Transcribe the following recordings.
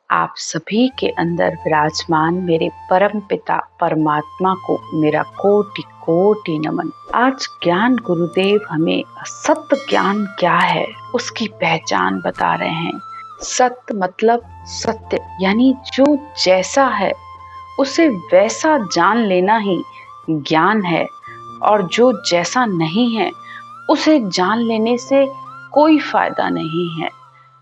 आप सभी के अंदर विराजमान मेरे परम पिता परमात्मा को मेरा कोटि कोटि नमन। आज ज्ञान गुरुदेव हमें सत्य ज्ञान क्या है उसकी पहचान बता रहे हैं। सत्य मतलब सत्य, यानी जो जैसा है उसे वैसा जान लेना ही ज्ञान है, और जो जैसा नहीं है उसे जान लेने से कोई फायदा नहीं है।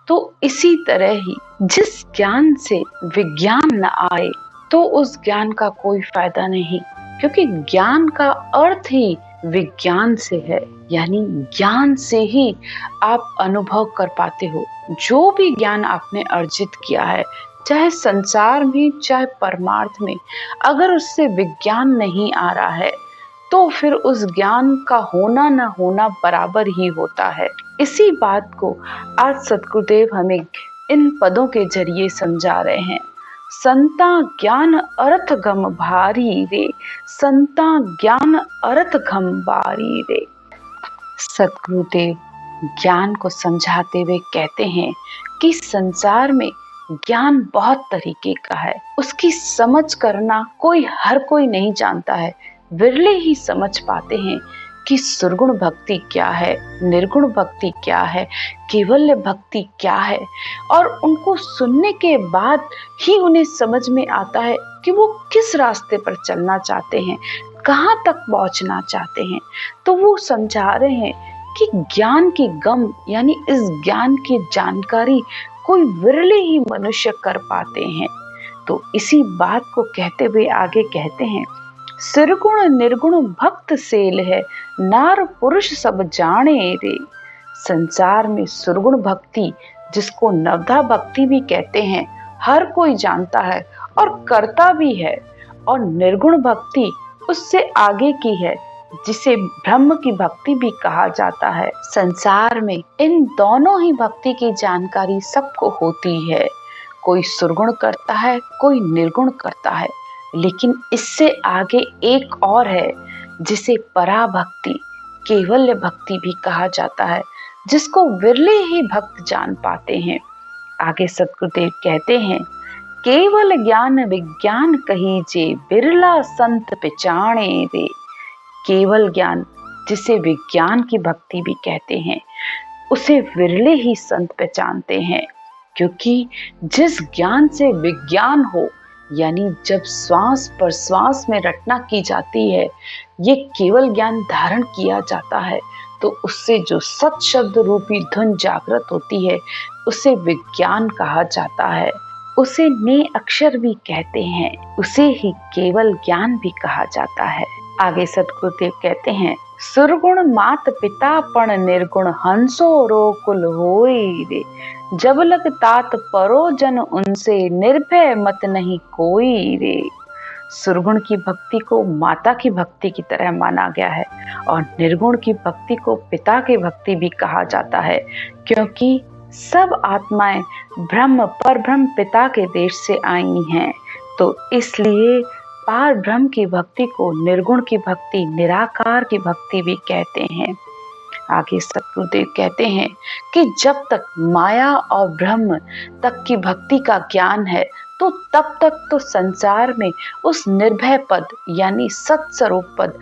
तो इसी तरह ही जिस ज्ञान से विज्ञान न आए तो उस ज्ञान का कोई फायदा नहीं, क्योंकि ज्ञान का अर्थ ही विज्ञान से है। यानी ज्ञान से ही आप अनुभव कर पाते हो। जो भी ज्ञान आपने अर्जित किया है, चाहे संसार में चाहे परमार्थ में, अगर उससे विज्ञान नहीं आ रहा है तो फिर उस ज्ञान का होना न होना बराबर ही होता है। इसी बात को आज सद्गुरुदेव हमें इन पदों के जरिए समझा रहे हैं। संता ज्ञान अर्थ गम भारी रे, संता ज्ञान अर्थ गम भारी रे। सद्गुरुदेव ज्ञान को समझाते हुए कहते हैं कि संसार में ज्ञान बहुत तरीके का है, उसकी समझ करना हर कोई नहीं जानता है। विरले ही समझ पाते हैं कि सुरगुण भक्ति क्या है, निर्गुण भक्ति क्या है, केवल्य भक्ति क्या है, और उनको सुनने के बाद ही उन्हें समझ में आता है कि वो किस रास्ते पर चलना चाहते हैं, कहाँ तक पहुंचना चाहते हैं। तो वो समझा रहे हैं कि ज्ञान की गम यानी इस ज्ञान की जानकारी कोई विरले ही मनुष्य कर पाते हैं। तो इसी बात को कहते हुए आगे कहते हैं, सिरगुण निर्गुण भक्त सेल है, नार पुरुष सब जाने रे। संसार में सुरगुण भक्ति, जिसको नवधा भक्ति भी कहते हैं, हर कोई जानता है और करता भी है, और निर्गुण भक्ति उससे आगे की है, जिसे ब्रह्म की भक्ति भी कहा जाता है। संसार में इन दोनों ही भक्ति की जानकारी सबको होती है। कोई सुरगुण करता है, कोई निर्गुण करता है, लेकिन इससे आगे एक और है जिसे पराभक्ति, केवल्य भक्ति भी कहा जाता है, जिसको विरले ही भक्त जान पाते हैं। आगे सद्गुरुदेव कहते हैं, केवल ज्ञान विज्ञान कहीजे, बिरला संत पहचाने रे। केवल ज्ञान, जिसे विज्ञान की भक्ति भी कहते हैं, उसे विरले ही संत पहचानते हैं, क्योंकि जिस ज्ञान से विज्ञान हो, यानी जब श्वास प्रश्वास में रटना की जाती है, ये केवल ज्ञान धारण किया जाता है, तो उससे जो सत शब्द रूपी धुन जागृत होती है, उसे विज्ञान कहा जाता है। उसे ने अक्षर भी कहते हैं, उसे ही केवल ज्ञान भी कहा जाता है। आगे सद्गुरुदेव कहते हैं, सुरगुण मात पिता पण निर्गुण, हंसो रो कुल होई रे। जब लग तात परो जन उनसे, निर्भय मत नहीं कोई रे। सुरगुण की भक्ति को माता की भक्ति की तरह माना गया है, और निर्गुण की भक्ति को पिता की भक्ति भी कहा जाता है, क्योंकि सब आत्माएं ब्रह्म पर ब्रह्म पिता के देश से आई हैं। तो इसलिए पार ब्रह्म की भक्ति को निर्गुण की भक्ति, निराकार की भक्ति भी कहते हैं। आगे सद्गुरुदेव कहते हैं कि जब तक माया और ब्रह्म तक की भक्ति का ज्ञान है, तो तब तक तो संसार में उस निर्भय पद यानी सत्स्वरूप पद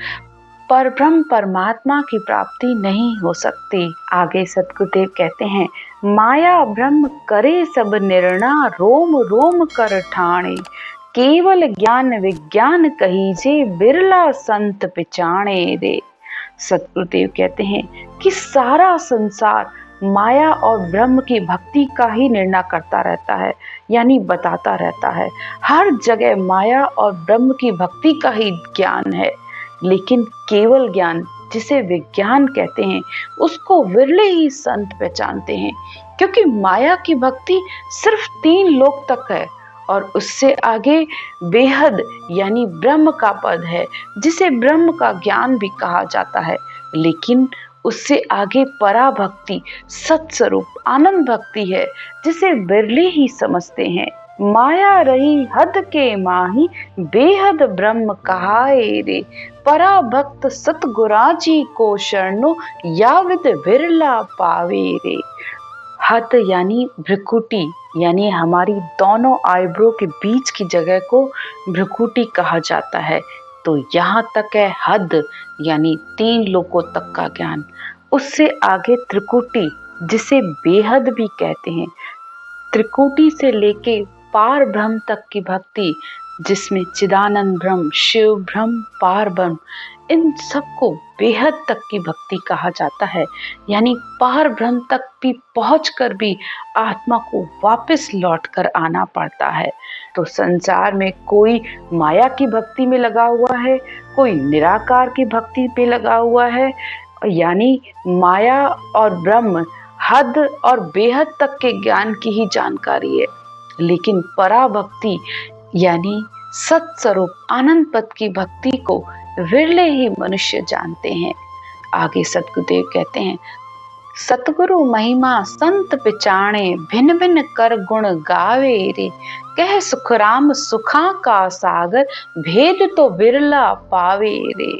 पर ब्रह्म परमात्मा की प्राप्ति नहीं हो सकती। आगे सद्गुरुदेव कहते हैं, माया ब्रह्म करे सब निर्णा, रोम रोम कर ठाणे। केवल ज्ञान विज्ञान कहीजे, बिरला संत पहचाने रे। सद्गुरुदेव कहते हैं कि सारा संसार माया और ब्रह्म की भक्ति का ही निर्णय करता रहता है, यानी बताता रहता है। हर जगह माया और ब्रह्म की भक्ति का ही ज्ञान है, लेकिन केवल ज्ञान, जिसे विज्ञान कहते हैं, उसको विरले ही संत पहचानते हैं, क्योंकि माया की भक्ति सिर्फ 3 लोक तक है, और उससे आगे बेहद यानी ब्रह्म का पद है, जिसे ब्रह्म का ज्ञान भी कहा जाता है। लेकिन उससे आगे पराभक्ति, सत्स्वरूप आनंद भक्ति है, जिसे विरले ही समझते हैं। माया रही हद के माही, बेहद ब्रह्म कहाए रे। पराभक्त सतगुराजी को शरणो, याविद विरला पावे रे। हद यानी भ्रिकुटी, यानी हमारी दोनों आईब्रो के बीच की जगह को भ्रुकुटी कहा जाता है। तो यहाँ तक है हद, यानी 3 लोकों तक का ज्ञान। उससे आगे त्रिकुटी, जिसे बेहद भी कहते हैं। त्रिकुटी से लेके पार ब्रह्म तक की भक्ति, जिसमें चिदानंद ब्रह्म, शिव ब्रह्म, पार ब्रह्म, इन सबको बेहद तक की भक्ति कहा जाता है। यानी पार ब्रह्म तक भी पहुंचकर भी आत्मा को वापस लौट कर आना पड़ता है। तो संसार में कोई माया की भक्ति में लगा हुआ है, कोई निराकार की भक्ति पे लगा हुआ है। यानी माया और ब्रह्म, हद और बेहद तक के ज्ञान की ही जानकारी है, लेकिन पराभक्ति यानी सत्स्वरूप आनंद पद की भक्ति को विरले ही मनुष्य जानते हैं। आगे सतगुरुदेव कहते हैं, सतगुरु महिमा संत पिचाणे, भिन्न भिन्न कर गुण गावे रे, कह सुखराम सुखा का सागर, भेद तो बिरला पावे रे।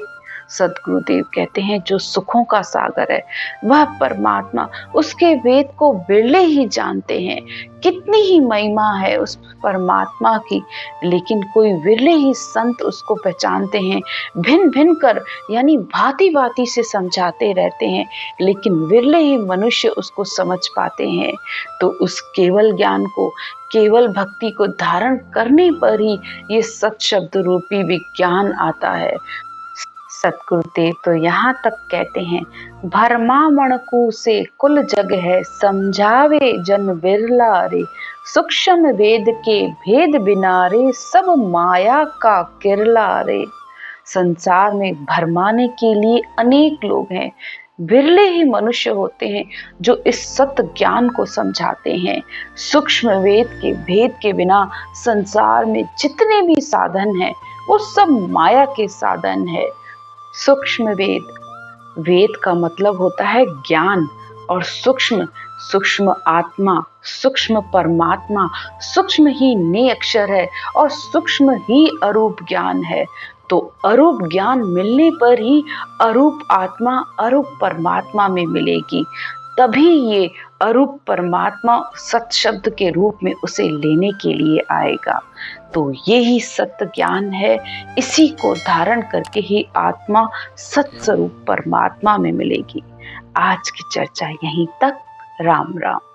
सतगुरुदेव कहते हैं, जो सुखों का सागर है वह परमात्मा, उसके वेद को बिरले ही जानते हैं। कितनी ही महिमा है उस परमात्मा की, लेकिन कोई विरले ही संत उसको पहचानते हैं। भिन्न भिन्न कर यानी भांति भांति से समझाते रहते हैं, लेकिन विरले ही मनुष्य उसको समझ पाते हैं। तो उस केवल ज्ञान को, केवल भक्ति को धारण करने पर ही ये सत शब्द रूपी विज्ञान आता है। सतगुरुदेव तो यहाँ तक कहते हैं, भरमा मणकू से कुल जग है, समझावे जन बिरला रे, सूक्ष्म वेद के भेद बिना रे, सब माया का किरला रे। संसार में भरमाने के लिए अनेक लोग हैं, बिरले ही मनुष्य होते हैं जो इस सत्य ज्ञान को समझाते हैं। सूक्ष्म वेद के भेद के बिना संसार में जितने भी साधन हैं वो सब माया के साधन है। सूक्ष्म वेद, वेद का मतलब होता है ज्ञान, और सूक्ष्म, सूक्ष्म आत्मा, सूक्ष्म परमात्मा, सूक्ष्म ही ने अक्षर है और सूक्ष्म ही अरूप ज्ञान है। तो अरूप ज्ञान मिलने पर ही अरूप आत्मा अरूप परमात्मा में मिलेगी, तभी ये अरूप परमात्मा सत शब्द के रूप में उसे लेने के लिए आएगा। तो यही सत्य ज्ञान है, इसी को धारण करके ही आत्मा सत स्वरूप परमात्मा में मिलेगी। आज की चर्चा यहीं तक। राम राम।